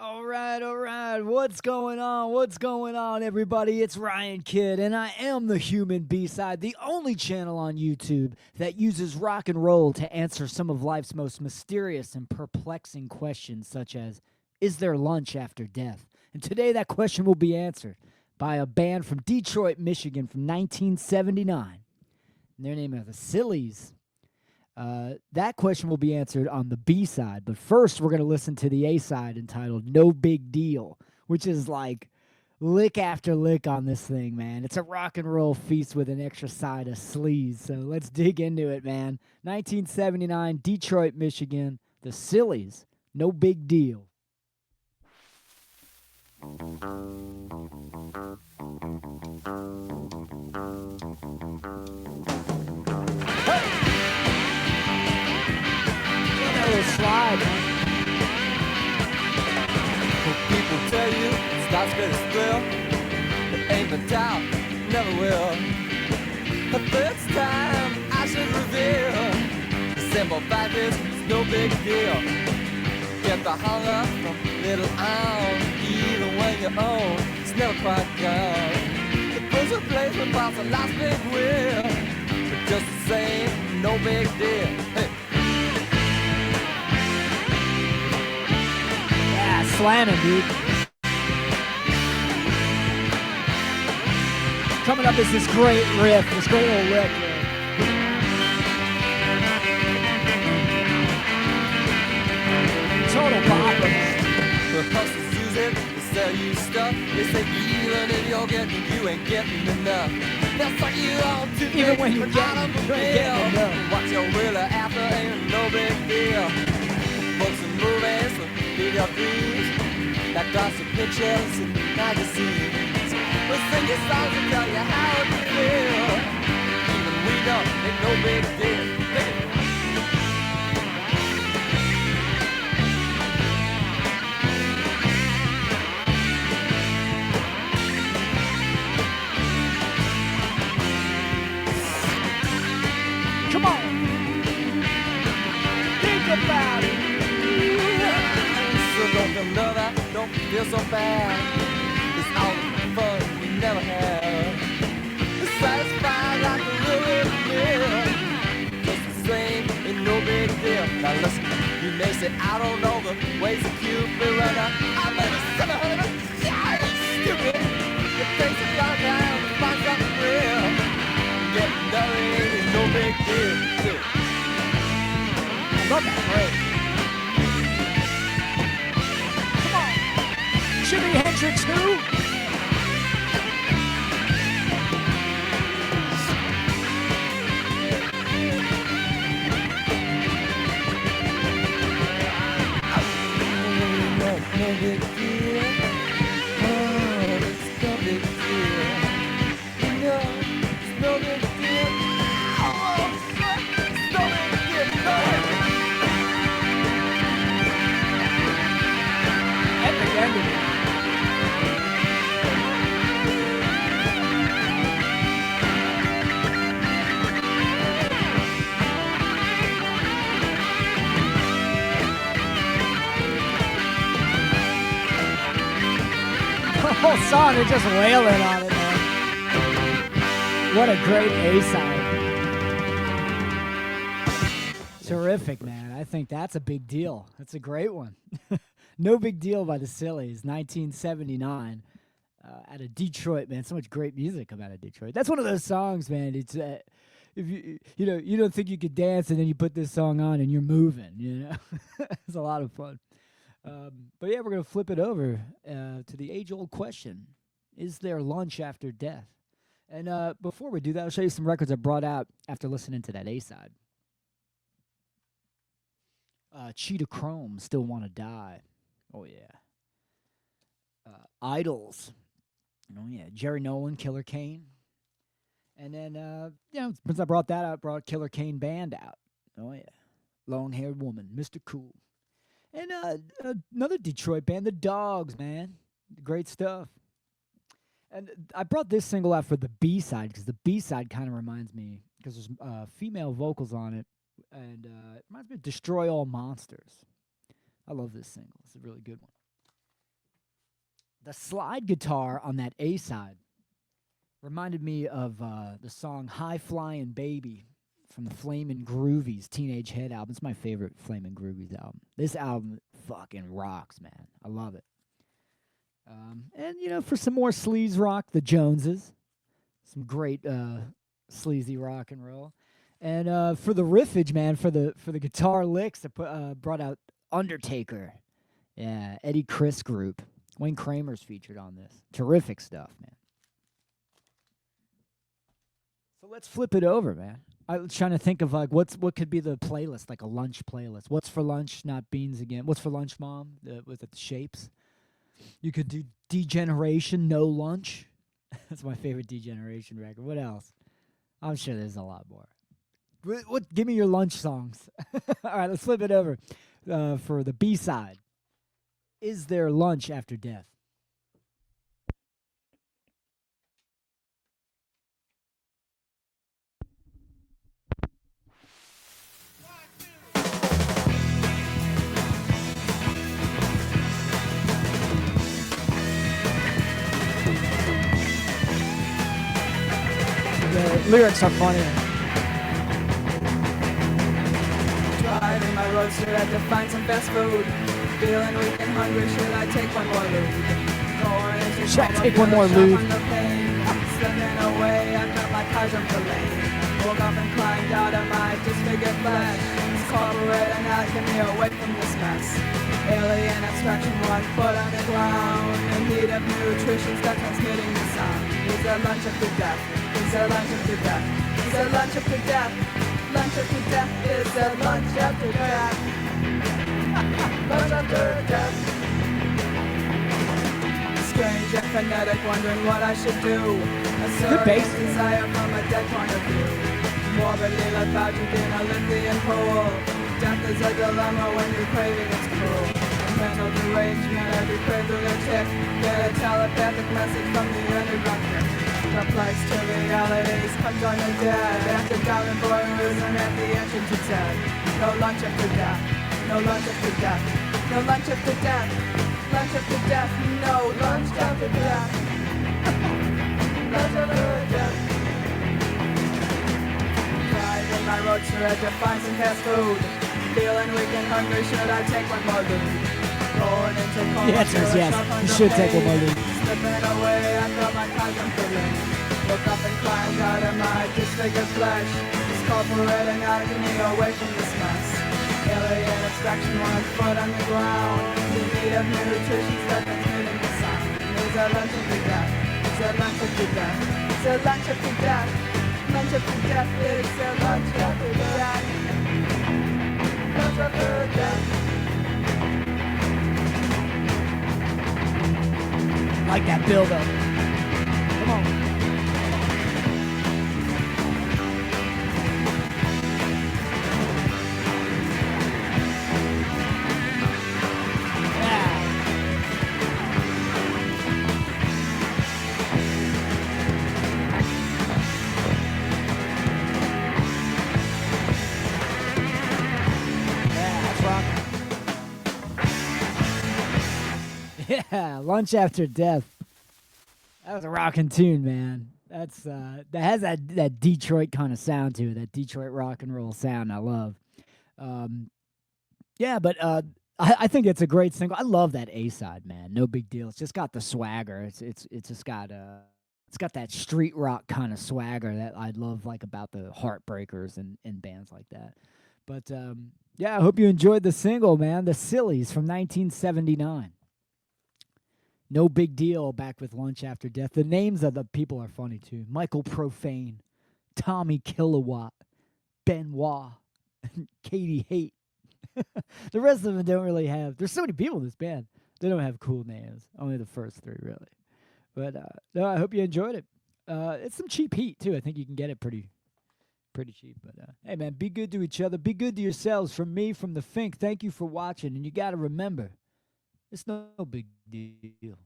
All right. What's going on? What's going on, everybody? It's Ryan Kidd, and I am the Human B-Side, the only channel on YouTube that uses rock and roll to answer some of life's most mysterious and perplexing questions, such as, is there lunch after death? And today that question will be answered by a band from Detroit, Michigan from 1979. And their name is the Sillies. That question will be answered on the B side, but first we're going to listen to the A side entitled No Big Deal, which is like lick after lick on this thing, man. It's a rock and roll feast with an extra side of sleaze. So let's dig into it, man. 1979, Detroit, Michigan, the Sillies, No Big Deal. Slide. People tell you it starts with a thrill. It ain't been doubt, never will. The first time I should reveal the simple fact is it's no big deal. Get the hunger from little on, even when you're old, it's never quite gone. The first replacement parts a last big wheel, but just the same, no big deal. Hey. Slamming, dude. Coming up is this great riff, this great old lick. Total bopper. The hustlers use it to sell you stuff. They say even if you're getting, you ain't getting enough. They'll suck you on to even when you're getting enough. What you're really after ain't no big deal. Books and movies will feed your dreams. That gossip pictures and magazines. We'll sing your songs and tell you how it feel. Even we know ain't no big deal. Come on. Think about it. So don't feel nervous, don't feel so bad. It's all the fun we never had. It's satisfied like a real meal. Just the same, ain't no big deal. Now listen, you may say I don't know the ways that you feel right now. I may be 700, yeah, it's stupid. It takes a long time to find something real. Getting dirty ain't no big deal. I love that break. Jimi Hendrix who? No big deal. Oh, it's no big deal. No, it's no big deal. Oh, it's no big deal. Epic ending. The whole song, they're just wailing on it, man. What a great A-side. Terrific, man. I think that's a big deal. That's a great one. No Big Deal by the Sillies, 1979. Out of Detroit, man. So much great music come out of Detroit. That's one of those songs, man. It's if you don't think you could dance, and then you put this song on and you're moving. It's a lot of fun. But yeah, we're going to flip it over to the age-old question. Is there lunch after death? And before we do that, I'll show you some records I brought out after listening to that A-side. Cheetah Chrome, Still Wanna Die. Oh, yeah. Idols. Oh, yeah. Jerry Nolan, Killer Kane. And then, since I brought that out, I brought Killer Kane Band out. Oh, yeah. Long-haired woman, Mr. Cool. And another Detroit band, The Dogs, man. Great stuff. And I brought this single out for the B-side because the B-side kind of reminds me, because there's female vocals on it, and it reminds me of Destroy All Monsters. I love this single. It's a really good one. The slide guitar on that A side reminded me of the song High Flying Baby from the Flamin' Groovies Teenage Head album. It's my favorite Flamin' Groovies album. This album fucking rocks, man. I love it. And, you know, for some more sleaze rock, the Joneses. Some great sleazy rock and roll. And for the riffage, man, for the guitar licks, I brought out Undertaker. Yeah, Eddie Chris Group. Wayne Kramer's featured on this. Terrific stuff, man. So let's flip it over, man. I was trying to think of like what could be the playlist, like a lunch playlist. What's for lunch? Not beans again. What's for lunch, mom? Was it the Shapes? You could do Degeneration, No Lunch. That's my favorite Degeneration record. What else? I'm sure there's a lot more. Give me your lunch songs. All right, let's flip it over for the B side. Is there lunch after death? The lyrics are funny. Driving my roadster, I had to find some fast food. Feeling weak and hungry, should I take one more lube? Going into Should I coma, take one feel more a shock lube? on the pain. Slipping away, I felt like I jumped the lane. Woke up and climbed out of my disfigured flesh. Corporate anatomy away from this mess. Alien abstraction, 1 foot on the ground. In need of nutrition, stop transmitting the sound. Is there lunch after death? Is there lunch after death? Is there lunch after death? Lunch after death? Is there lunch after death? Lunch after death. Strange and phonetic, wondering what I should do. A Good bass. surrogate desire from a dead point of view. Morbidly lethargic in a Olympian pool. Death is a dilemma when you're craving its cruel. Mental derangement, every crave lunatic. Get a telepathic message from the underground pit. The place to realities comes on your dead. After down in voyeurism at the entrance to death. No lunch after death. No lunch after death. No lunch after death. Lunch after death. No lunch after death. Lunch after death. Driving my roadster, I had to find some fast food. Feeling weak and hungry, should I take one more lube? Going into coma, The answer is feel a yes. shock on You the should take one more pain. lube. Slipping away, I felt like I jumped the lane. Woke up and climbed out of my disfigured flesh. This corporate anatomy away from this mess. Alien abstraction, 1 foot on the ground. In need of nutrition, start transmitting the sound. Is there lunch after death? Is there lunch after death? Is there lunch after death? Lunch after death? Is there lunch after death? Lunch after death? Like that build up. Come on. Yeah. Yeah, that's rocking. Yeah, lunch after death. That was a rocking tune, man. That's that has that Detroit kind of sound to it, that Detroit rock and roll sound I love. Yeah, but I think it's a great single. I love that A side, man. No big deal. It's just got the swagger. It's just got it's got that street rock kind of swagger that I love, like about the Heartbreakers and bands like that. But yeah, I hope you enjoyed the single, man. The Sillies from 1979. No big deal, back with Lunch After Death. The names of the people are funny too. Michael Profane, Tommy Kilowatt, Benoit, Katie Haight. The rest of them don't really have. There's so many people in this band. They don't have cool names. Only the first 3 really. But no, I hope you enjoyed it. It's some cheap heat too. I think you can get it pretty cheap. But hey, man, be good to each other. Be good to yourselves. From me, from the Fink. Thank you for watching. And you got to remember, it's no big deal.